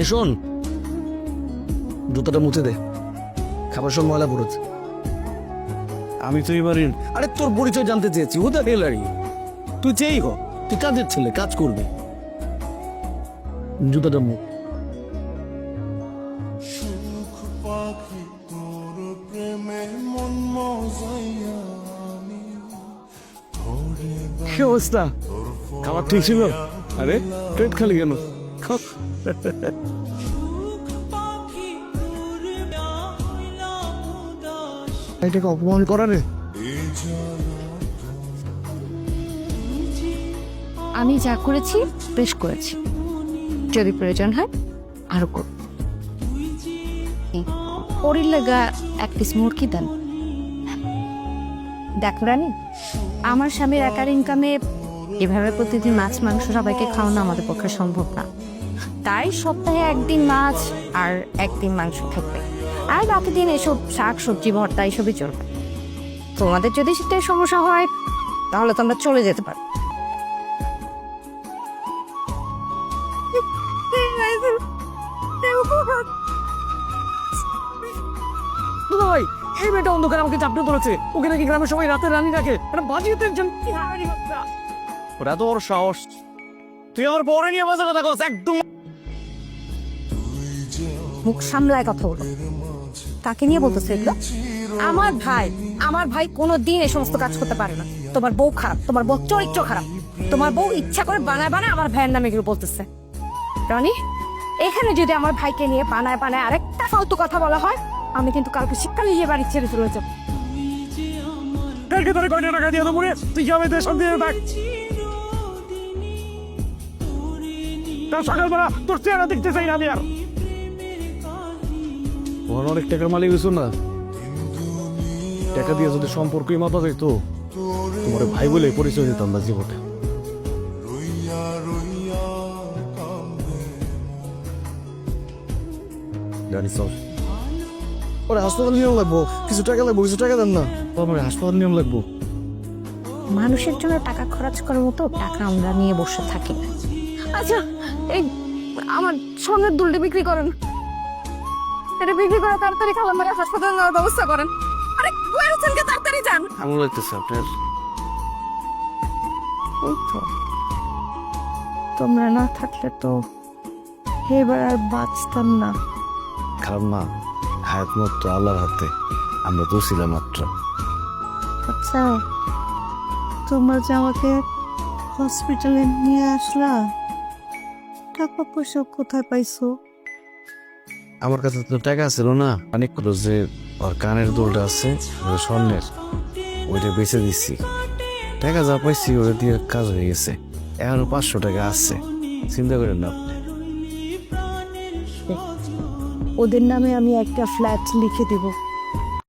শোন, জুতাটা মুছে দে, খাবার সব ময়লা পড়েছে। আমি তো এবারে আরে তোর পরিচয় জানতে চেয়েছি, ও দা হেল আর ইউ? তুই চেয়েই হ, তুই কাজের ছেলে, কাজ করবি। জুতাটা মুখ। কি অবস্থা? খাবার ঠিক ছিল? আরে পেট খালি কেন? এটাকে অপমান করা রে। আমি যা করেছি বেশ করেছি, যদি প্রয়োজন হয় আরো করব। ওরির লাগা এক পিস মুরগি দেন। দেখো রানী, আমার স্বামীর একার ইনকামে এভাবে প্রতিদিন মাছ মাংস সবাইকে খাওয়ানো আমাদের পক্ষে সম্ভব না। তাই সপ্তাহে একদিন মাছ আর একদিন মাংস থাকবে, আর বাকি দিন এসব শাক সবজি ভর্তা এসবই চলবে। তোমাদের যদি সেটাই সমস্যা হয় তাহলে তোমরা চলে যেতে পারো। ভাই, এই মেয়েটা অন্ধকারে আমাকে চাপড়ে ধরেছে। ওকে নাকি গ্রামের সবাই রাতে রানী রাখে। এটা বাজিয়ে একজন ওরা তো ওর সাহস। তুই আমার বড় নিয়ে বাজার কথা কস একদম। মুখ সামলায় কথা বলো। তাকে নিয়ে বলতেছে এগুলো? আমার ভাই কোনোদিন এই সমস্ত কাজ করতে পারে না। তোমার বউ খারাপ, তোমার বউ চরিত্র খারাপ, তোমার বউ ইচ্ছা করে বানায় বানায় আমার ভাইয়ের নামে এগুলো বলতেছে। রনি, এখানে যদি আমার ভাইকে নিয়ে বানায় বানায় আরেকটা ফালতু কথা বলা হয়, আমি কিন্তু কালকে শিক্ষা নিয়ে বাড়ি ছেড়ে চলে যাবো। কালকে তোর কয়টা টাকা দিয়ে দেবো রে? তুই যাবে দেশ দিয়ে থাক। সকালবেলা তোর চেহারা দেখতে চাই না আমি আর। ওর অনেক টাকার মালিক হয়েছো না, টাকা দিয়ে যদি সম্পর্কই মাপা যেত, তোমার ভাই বলে পরিচয় দিতাম না জীবনে। জানি চল, ওরে হাসপাতাল নিয়ম লাগবো, কিছু টাকা লাগবো, কিছু টাকা দেন না। আমার হাসপাতাল নিয়ম লাগবো। মানুষের জন্য টাকা খরচ করার মতো টাকা আমরা নিয়ে বসে থাকি না। আচ্ছা, এই আমার স্বর্ণের দুলটি বিক্রি করেন, এটা বিক্রি করে তাড়াতাড়ি খাবার মেরে হাসপাতালে নেওয়ার ব্যবস্থা করেন। আরে হোসেনকে তাড়াতাড়ি যান। কেমন লাগতেছে আপনার? এই তো, তোমরা না থাকলে তো এবার আর বাঁচতাম না। খারাপ না, হায়াত মাত্র আল্লাহর হাতে, আমরা তো ছিলাম মাত্র। আচ্ছা, তোমরা যে আমাকে হসপিটালে নিয়ে আসলা, টাকা পয়সা কোথায় পাইছো? আমার কাছে তো টাকা ছিল না, অনেক করে যে ওর কানের দুলটা আছে স্বর্ণের, ওইটা বেঁচে দিচ্ছি। টাকা যা পাইছি ওটা দিয়ে কাজ হয়ে গেছে। এখনো 500 টাকা আছে, চিন্তা করেন না আপনি। ওদের নামে আমি একটা ফ্ল্যাট লিখে দিব।